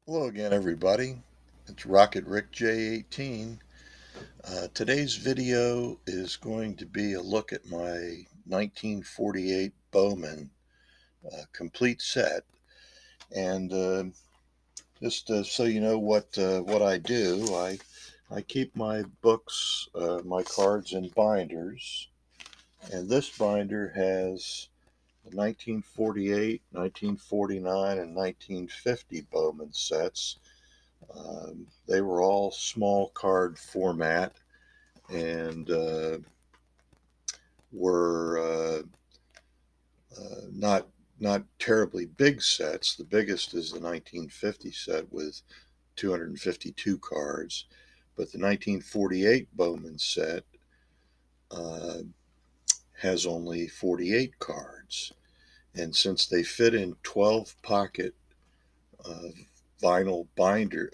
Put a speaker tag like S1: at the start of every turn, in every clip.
S1: Hello again, everybody. It's Rocket Rick J18. Today's video is going to be a look at my 1948 Bowman complete set. And just so you know what I do, I keep my books, my cards in binders. And this binder has the 1948, 1949, and 1950 Bowman sets. They were all small card format and were not terribly big sets. The biggest is the 1950 set with 252 cards, but the 1948 Bowman set uh, has only 48 cards. And since they fit in 12 pocket uh, vinyl binder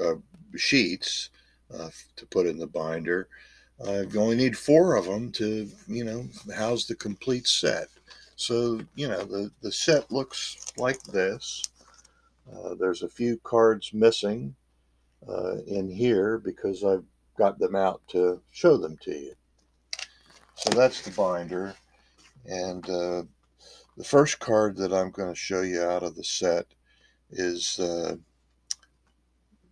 S1: sheets to put in the binder, you only need four of them to, house the complete set. So, the set looks like this. There's a few cards missing in here because I've got them out to show them to you. So that's the binder. And the first card that I'm going to show you out of the set is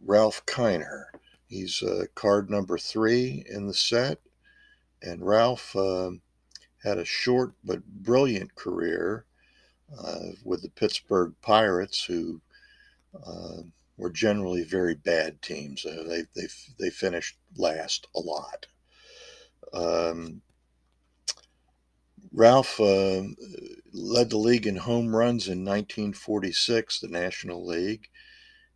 S1: Ralph Kiner. He's card number 3 in the set. And Ralph had a short but brilliant career with the Pittsburgh Pirates, who uh, were generally very bad teams. They finished last a lot. Um, Ralph led the league in home runs in 1946, the National League,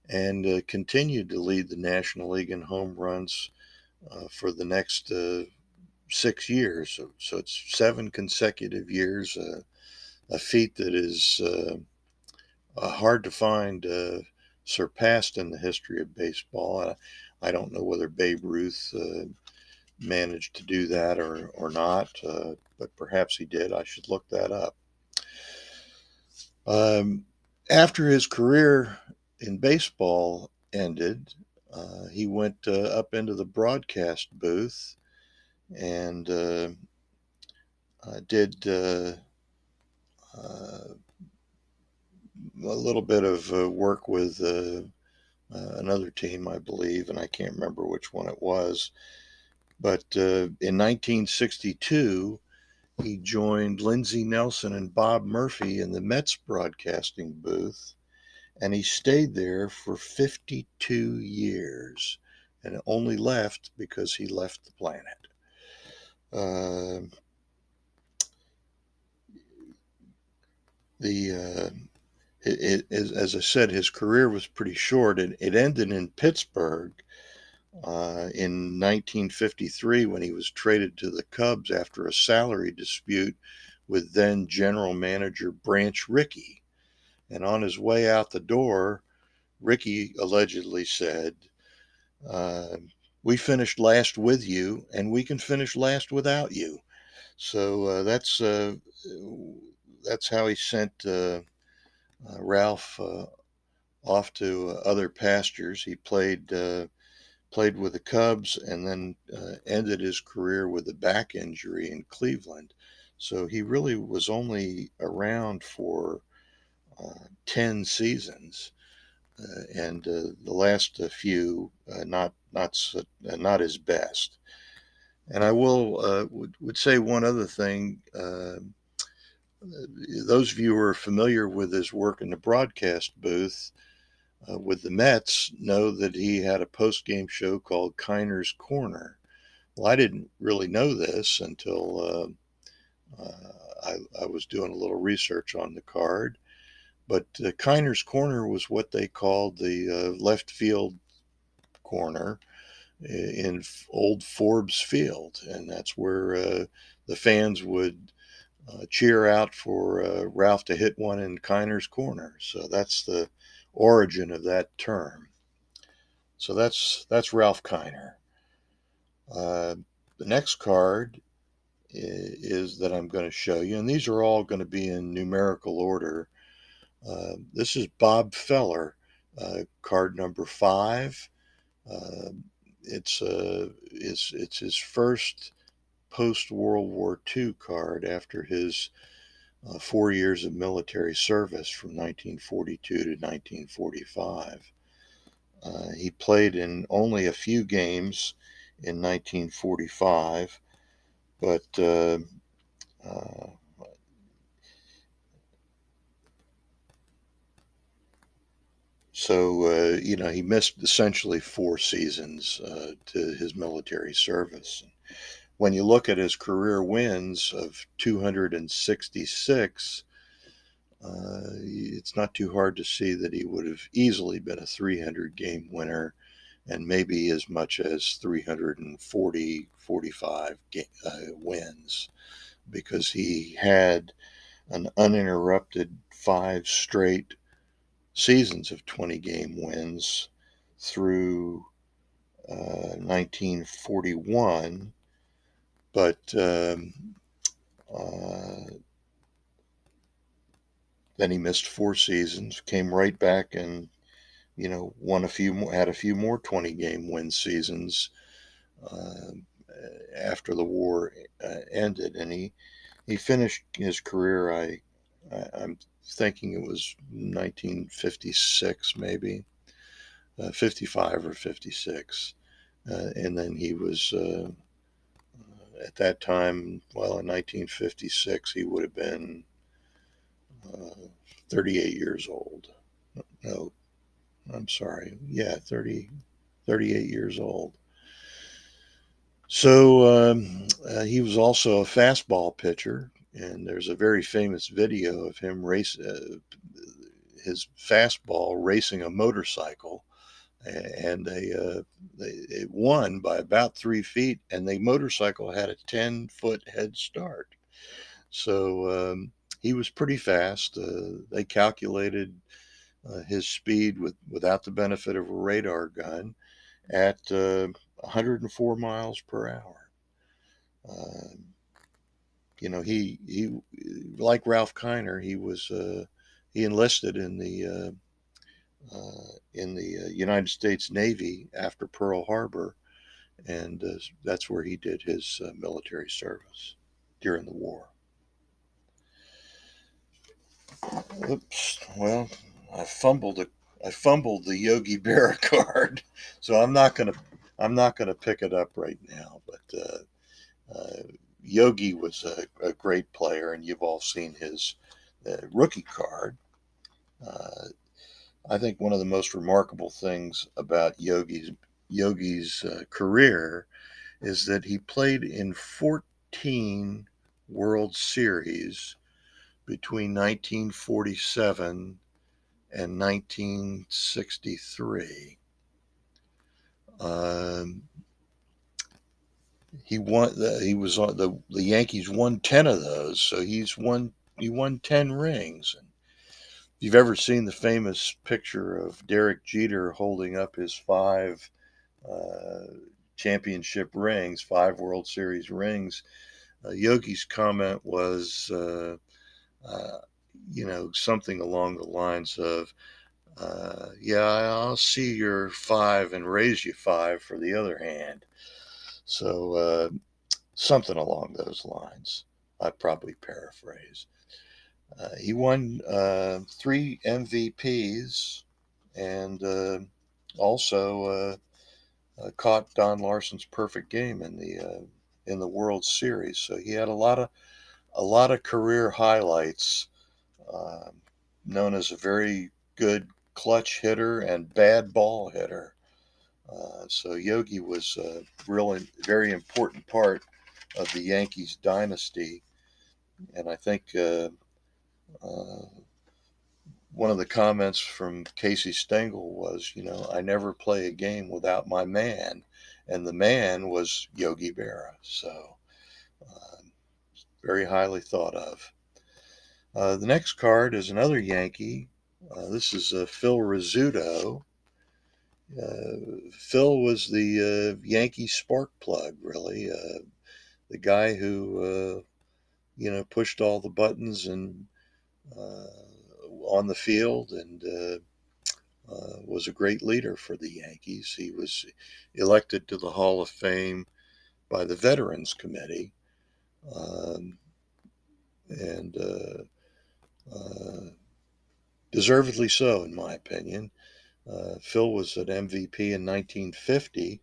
S1: and continued to lead the National League in home runs for the next 6 years. So it's 7 consecutive years. A feat that is hard to find surpassed in the history of baseball. I don't know whether Babe Ruth managed to do that or not, but perhaps he did. I should look that up. Um, After his career in baseball ended, he went up into the broadcast booth and did uh, a little bit of work with another team, I believe, and I can't remember which one it was. But in 1962, he joined Lindsey Nelson and Bob Murphy in the Mets broadcasting booth, and he stayed there for 52 years and only left because he left the planet. Uh, the As I said, his career was pretty short. It ended in Pittsburgh in 1953 when he was traded to the Cubs after a salary dispute with then general manager Branch Rickey. And on his way out the door, Rickey allegedly said, uh, "We finished last with you, and we can finish last without you." So that's how he sent Ralph off to other pastures. He played with the Cubs and then ended his career with a back injury in Cleveland. So he really was only around for 10 seasons, and the last few not his best. And I will would say one other thing. Those of you who are familiar with his work in the broadcast booth with the Mets know that he had a post game show called Kiner's Corner. Well, I didn't really know this until I was doing a little research on the card. But Kiner's Corner was what they called the left field corner in old Forbes Field, and that's where the fans would cheer out for Ralph to hit one in Kiner's Corner. So that's the origin of that term. So that's Ralph Kiner. Uh, the next card is that I'm going to show you, and these are all going to be in numerical order. This is Bob Feller, card number 5. Uh, it's his first post World War II card after his 4 years of military service from 1942 to 1945. He played in only a few games in 1945, but uh, he missed essentially 4 seasons to his military service. When you look at his career wins of 266, it's not too hard to see that he would have easily been a 300 game winner and maybe as much as 340, 45 wins because he had an uninterrupted 5 straight seasons of 20 game wins through 1941, but uh, then he missed 4 seasons, came right back and won a few more, had a few more 20 game win seasons uh, after the war ended, and he finished his career. I'm thinking it was 1956, maybe 55 or 56, and then he was at that time. Well, in 1956, he would have been uh, 38 years old. No, I'm sorry. Yeah, 38 years old. So he was also a fastball pitcher, and there's a very famous video of him his fastball racing a motorcycle, and it won by about 3 feet, and the motorcycle had a 10-foot head start. So he was pretty fast. They calculated his speed without the benefit of a radar gun at 104 miles per hour. Uh, he like Ralph Kiner, he enlisted in the United States Navy after Pearl Harbor, and that's where he did his military service during the war. Oops. Well, I fumbled a, I fumbled the Yogi Bear card, so I'm not gonna pick it up right now. But Yogi was a great player, and you've all seen his rookie card. Uh, I think one of the most remarkable things about Yogi's career is that he played in 14 World Series between 1947 and 1963. Um, he was on the Yankees won 10 of those, so he won 10 rings. And if you've ever seen the famous picture of Derek Jeter holding up his 5 uh, championship rings, 5 World Series rings, Yogi's comment was, uh, something along the lines of, "Yeah, I'll see your 5 and raise you 5 for the other hand." So something along those lines. I probably paraphrase. He won 3 MVPs and also caught Don Larson's perfect game in the World Series. So he had a lot of career highlights. Uh, Known as a very good clutch hitter and bad ball hitter. So Yogi was a really very important part of the Yankees dynasty, and I think uh, one of the comments from Casey Stengel was, I never play a game without my man, and the man was Yogi Berra. So uh, very highly thought of. The next card is another Yankee. This is Phil Rizzuto. Phil was the Yankee spark plug, really. The guy who, pushed all the buttons and on the field and was a great leader for the Yankees. He was elected to the Hall of Fame by the Veterans Committee, um, and uh, deservedly so, in my opinion. Phil was an MVP in 1950,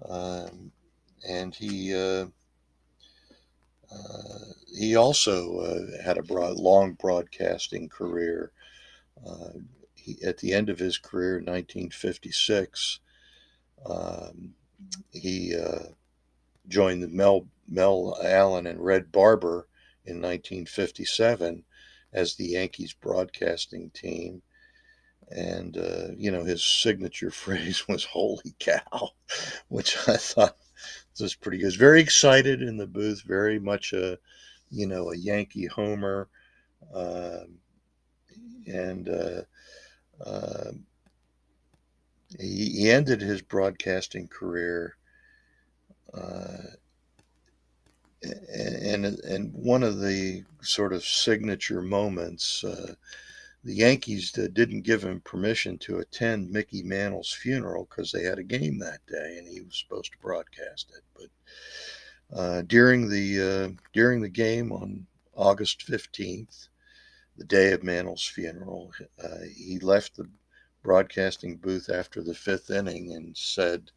S1: um, and he also had a long broadcasting career. Uh, at the end of his career in 1956, um, he joined the Mel Allen and Red Barber in 1957 as the Yankees broadcasting team. And, his signature phrase was "Holy cow," which I thought was pretty good. He was very excited in the booth, very much a Yankee homer. Um and uh, he ended his broadcasting career. Uh, and one of the sort of signature moments, the Yankees didn't give him permission to attend Mickey Mantle's funeral because they had a game that day, and he was supposed to broadcast it. But during the game on August 15th, the day of Mantle's funeral, he left the broadcasting booth after the fifth inning and said,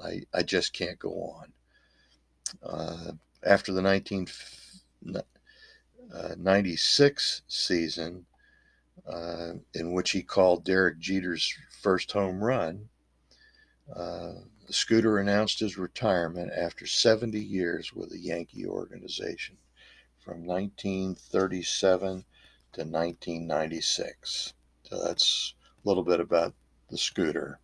S1: "I just can't go on." Uh, After the 1996 season, in which he called Derek Jeter's first home run, uh, Scooter announced his retirement after 70 years with the Yankee organization, from 1937 to 1996. So that's a little bit about the Scooter.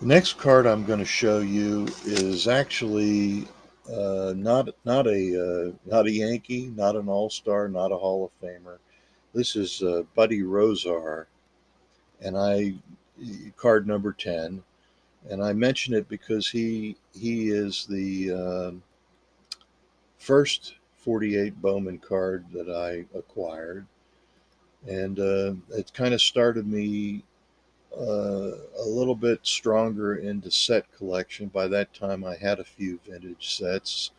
S1: The next card I'm going to show you is actually not a Yankee, not an All Star, not a Hall of Famer. This is Buddy Rosier, and I card number 10, and I mention it because he is the first 48 Bowman card that I acquired, and it kind of started me a little bit stronger into set collection. By that time, I had a few vintage sets,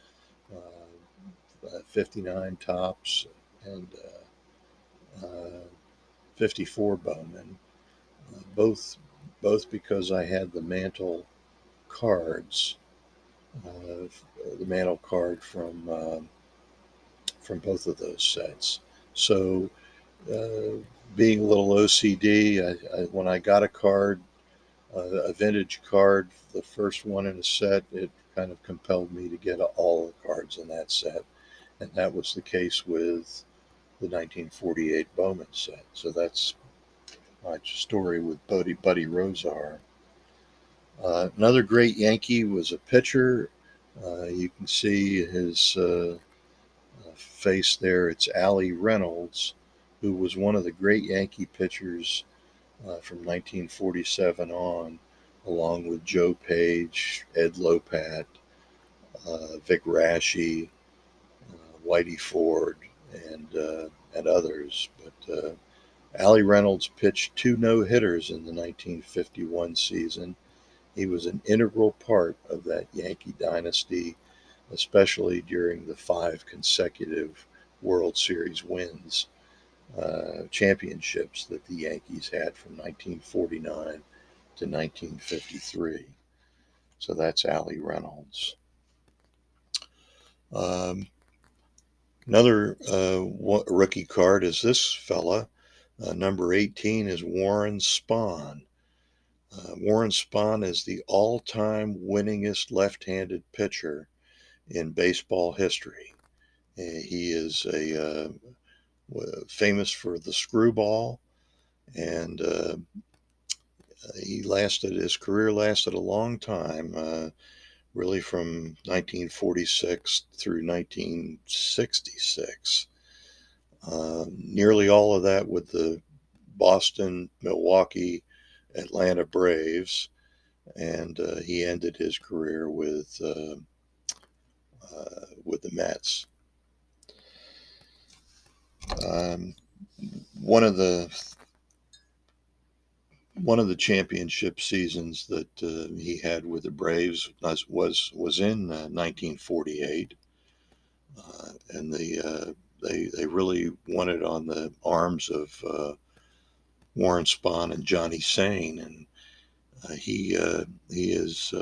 S1: 59 tops and 54 Bowman, both because I had the Mantle cards, the Mantle card from both of those sets. So, being a little OCD, when I got a card, a vintage card, the first one in a set, it kind of compelled me to get all the cards in that set. And that was the case with the 1948 Bowman set. So that's my story with Buddy Rosier. Another great Yankee was a pitcher. You can see his face there. It's Allie Reynolds, who was one of the great Yankee pitchers from 1947 on, along with Joe Page, Ed Lopat, Vic Raschi, Whitey Ford, and others. But Allie Reynolds pitched two no-hitters in the 1951 season. He was an integral part of that Yankee dynasty, especially during the five consecutive World Series wins, championships that the Yankees had from 1949 to 1953. So that's Allie Reynolds. Um, Another rookie card is this fella. Number 18 is Warren Spahn. Warren Spahn is the all-time winningest left-handed pitcher in baseball history. He is famous for the screwball, and his career lasted a long time, really from 1946 through 1966. Nearly all of that with the Boston, Milwaukee, Atlanta Braves, and he ended his career with the Mets. Um, one of the one of the championship seasons that he had with the Braves was in 1948, and they really won it on the arms of Warren Spahn and Johnny Sain, and he is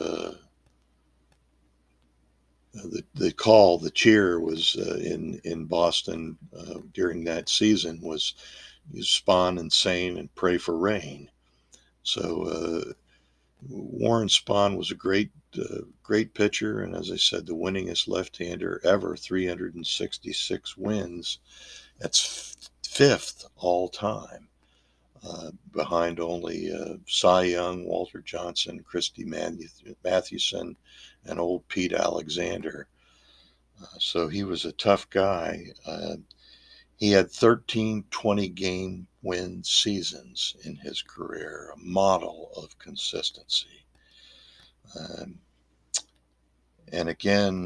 S1: the cheer was in Boston during that season was Spahn and Sain and Pray for Rain. So Warren Spahn was a great pitcher, and as I said, the winningest left-hander ever, 366 wins. That's fifth all time, behind only Cy Young, Walter Johnson, Christy Mathewson, and old Pete Alexander. So he was a tough guy. He had 13 20-game win seasons in his career, a model of consistency. Um, and again,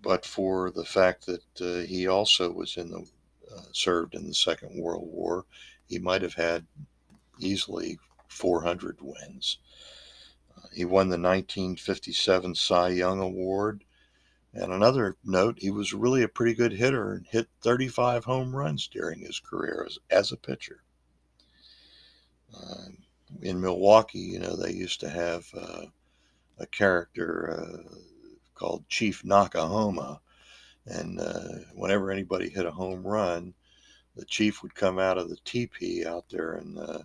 S1: but for the fact that he also was served in the Second World War, he might have had easily 400 wins. He won the 1957 Cy Young Award. And another note, he was really a pretty good hitter and hit 35 home runs during his career as a pitcher. Uh, in Milwaukee, they used to have a character called Chief Nakahoma. And whenever anybody hit a home run, the chief would come out of the teepee out there in the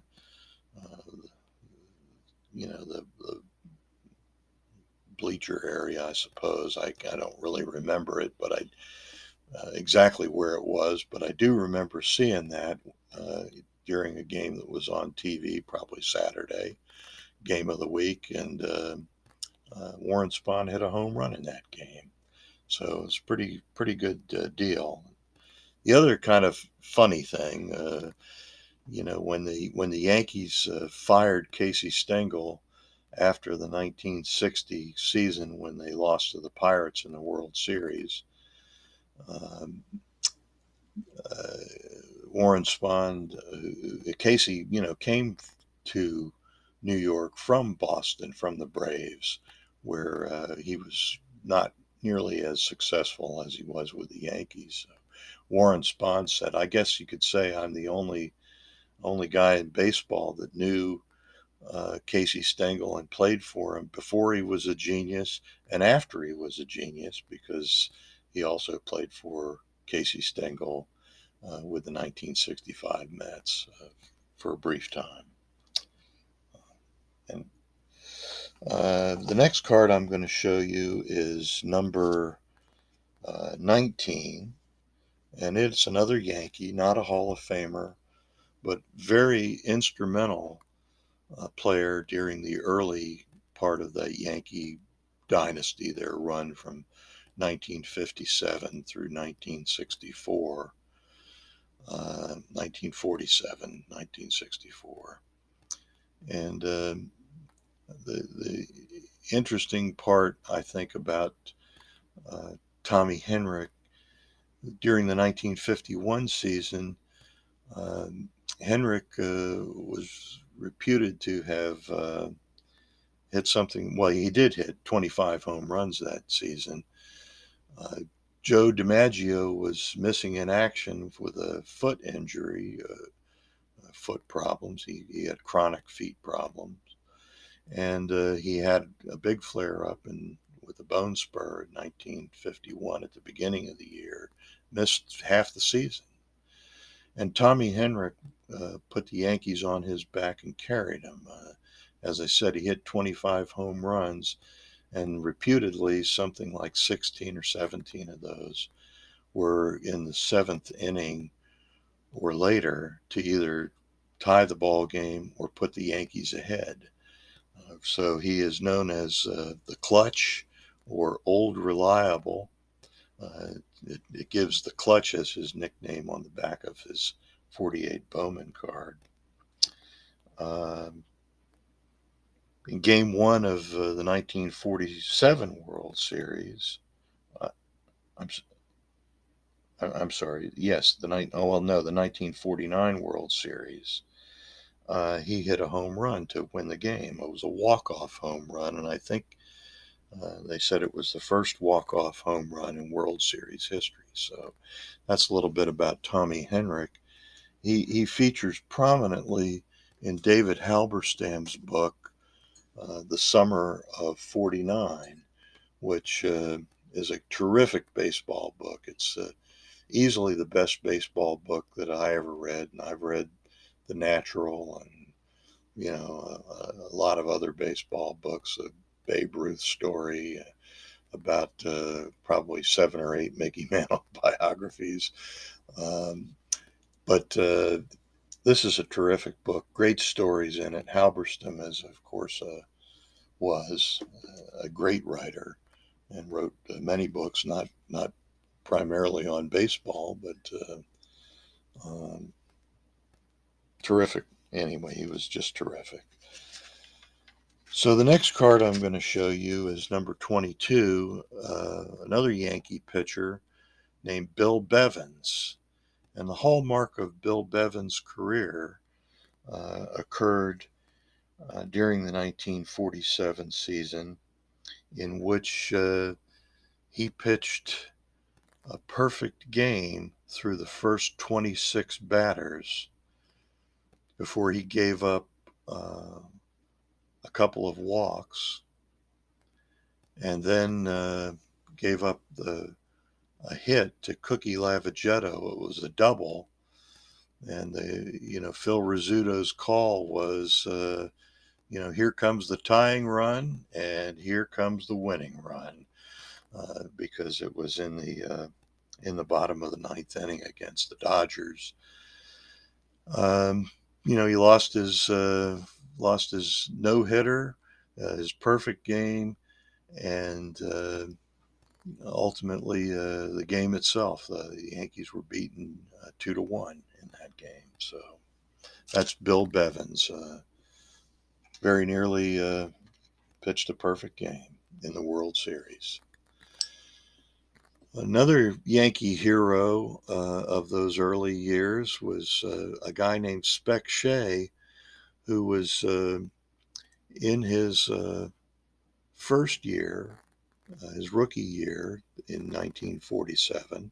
S1: bleacher area, I suppose. I don't really remember it, but exactly where it was. But I do remember seeing that during a game that was on TV, probably Saturday, game of the week, and Warren Spahn hit a home run in that game. So it's pretty good deal. The other kind of funny thing, when the Yankees fired Casey Stengel after the 1960 season when they lost to the Pirates in the World Series, um, uh, Warren Spahn, Casey, came to New York from Boston, from the Braves, where he was not nearly as successful as he was with the Yankees. Warren Spahn said, "I guess you could say I'm the only guy in baseball that knew Casey Stengel and played for him before he was a genius and after he was a genius, because he also played for Casey Stengel with the 1965 Mets for a brief time." And the next card I'm going to show you is number 19, and it's another Yankee, not a Hall of Famer, but very instrumental player during the early part of the Yankee dynasty, their run from 1957 through 1964, 1947, 1964. And the interesting part, I think, about Tommy Henrik during the 1951 season, um, Henrik was reputed to have hit something. Well, he did hit 25 home runs that season. Uh, Joe DiMaggio was missing in action with a foot injury, foot problems. He had chronic feet problems. And he had a big flare up with a bone spur in 1951 at the beginning of the year, missed half the season. And Tommy Henrik put the Yankees on his back and carried him. As I said, he hit 25 home runs, and reputedly something like 16 or 17 of those were in the seventh inning or later to either tie the ball game or put the Yankees ahead. So he is known as the Clutch or Old Reliable. It gives the Clutch as his nickname on the back of his 48 Bowman card. Um, in Game 1 of the 1947 World Series, uh, I'm, I'm sorry, yes, the 1949 World Series. he hit a home run to win the game. It was a walk-off home run, and I think they said it was the first walk-off home run in World Series history. So that's a little bit about Tommy Henrik. He features prominently in David Halberstam's book, The Summer of '49, which is a terrific baseball book. It's easily the best baseball book that I ever read, and I've read The Natural and a lot of other baseball books, a Babe Ruth story, about probably 7 or 8 Mickey Mantle biographies. Um, but this is a terrific book, great stories in it. Halberstam is, of course, was a great writer and wrote many books, not primarily on baseball, but um, terrific. Anyway, he was just terrific. So the next card I'm going to show you is number 22, another Yankee pitcher named Bill Bevins. And the hallmark of Bill Bevins' career occurred during the 1947 season, in which he pitched a perfect game through the first 26 batters before he gave up a couple of walks, and then gave up a hit to Cookie Lavagetto. It was a double, and Phil Rizzuto's call was, here comes the tying run, and here comes the winning run, because it was in the bottom of the ninth inning against the Dodgers. He lost his no hitter, his perfect game, and ultimately the game itself. The Yankees were beaten 2-1 in that game. So that's Bill Bevins. Very nearly pitched a perfect game in the World Series. Another Yankee hero of those early years was a guy named Shea, who was in his first year, his rookie year in 1947.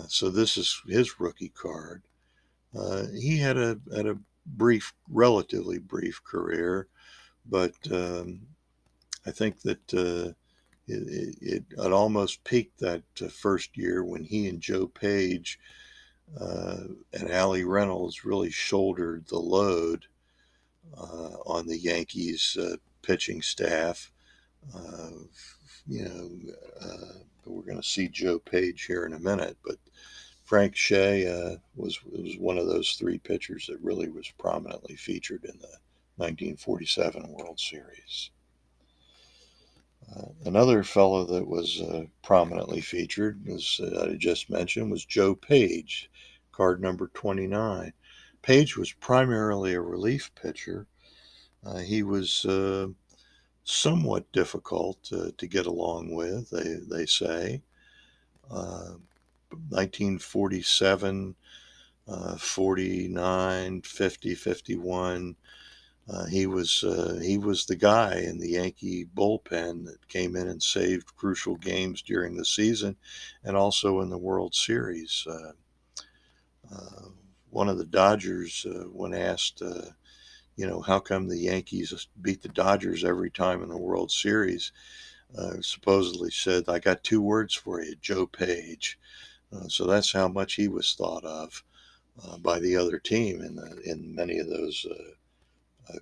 S1: So this is his rookie card. He had a relatively brief career, but I think that it almost peaked that first year when he and Joe Page and Allie Reynolds really shouldered the load on the Yankees pitching staff. Uh, we're going to see Joe Page here in a minute, but Frank Shea was one of those three pitchers that really was prominently featured in the 1947 World Series. Another fellow that was prominently featured, as I just mentioned, was Joe Page, card number 29. Page was primarily a relief pitcher. He was somewhat difficult to get along with, they say. 1947, 49, 50, 51. He was the guy in the Yankee bullpen that came in and saved crucial games during the season, and also in the World Series. One of the Dodgers, when asked, how come the Yankees beat the Dodgers every time in the World Series, supposedly said, "I got two words for you, Joe Page." So that's how much he was thought of by the other team in many of those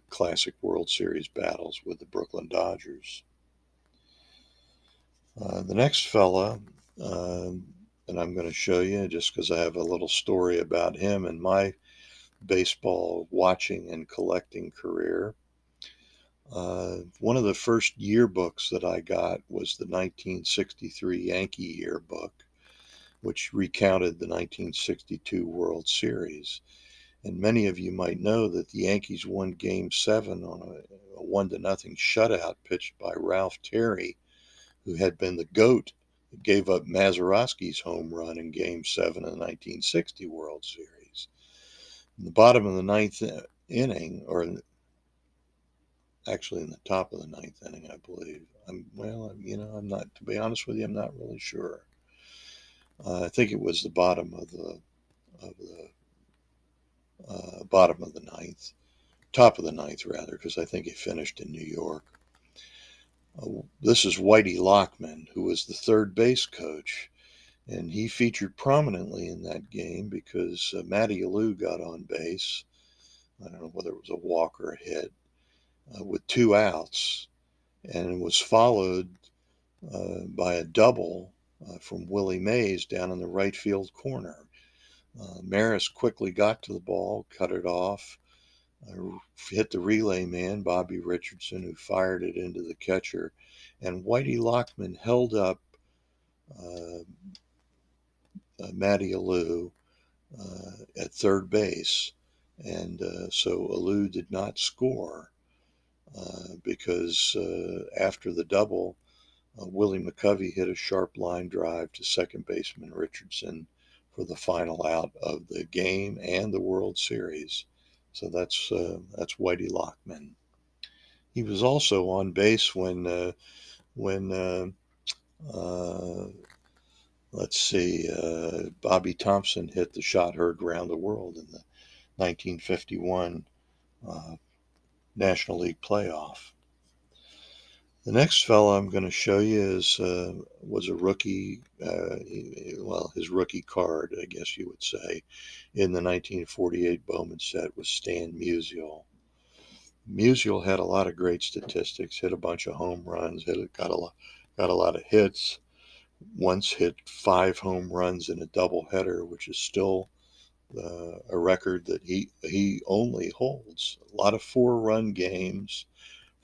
S1: classic World Series battles with the Brooklyn Dodgers. The next fella, and I'm going to show you just because I have a little story about him and my baseball watching and collecting career. One of the first yearbooks that I got was the 1963 Yankee yearbook, which recounted the 1962 World Series. And many of you might know that the Yankees won Game 7 on a 1-0 shutout pitched by Ralph Terry, who had been the GOAT that gave up Mazeroski's home run in Game 7 of the 1960 World Series. In the bottom of the ninth inning, or actually in the top of the ninth inning, I believe. I'm not, to be honest with you, I'm not really sure. I think it was the bottom of the ninth, top of the ninth rather, because I think he finished in New York. This is Whitey Lockman, who was the third base coach, and he featured prominently in that game because Matty Alou got on base. I don't know whether it was a walk or a hit, with 2 outs, and it was followed by a double from Willie Mays down in the right field corner. Maris quickly got to the ball, cut it off, hit the relay man, Bobby Richardson, who fired it into the catcher, and Whitey Lockman held up uh, Matty Alou at third base, and so Alou did not score because after the double, Willie McCovey hit a sharp line drive to second baseman Richardson for the final out of the game and the World Series. So that's Whitey Lockman. He was also on base when uh, let's see, Bobby Thompson hit the shot heard around the world in the 1951 uh, National League playoff. The next fellow I'm going to show you was a rookie. Well, his rookie card, I guess you would say, in the 1948 Bowman set was Stan Musial. Musial had a lot of great statistics. Hit a bunch of home runs. Got a lot of hits. Once hit 5 home runs in a doubleheader, which is still a record that he only holds. A lot of 4-run games,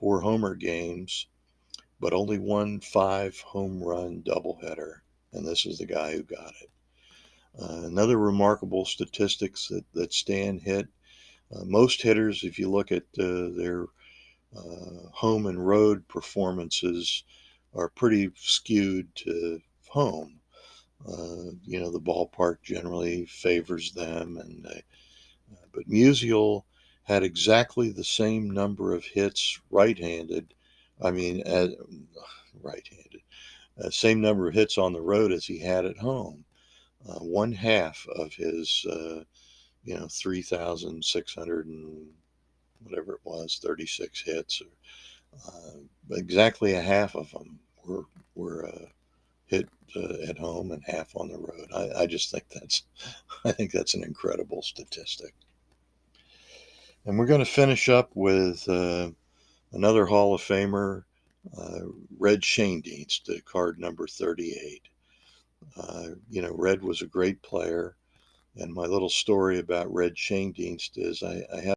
S1: 4-homer games, but only one 5-home run doubleheader, and this is the guy who got it. Another remarkable statistics that Stan hit. Most hitters, if you look at their home and road performances, are pretty skewed to home. The ballpark generally favors them, but Musial had exactly the same number of hits right-handed. I mean, right-handed. Same number of hits on the road as he had at home. One half of his, 3,600 and whatever it was, 36 hits. Exactly a half of them were hit at home and half on the road. I just think I think that's an incredible statistic. And we're going to finish up with another Hall of Famer, uh, Red Schoendienst, card number 38. Red was a great player, and my little story about Red Schoendienst is I had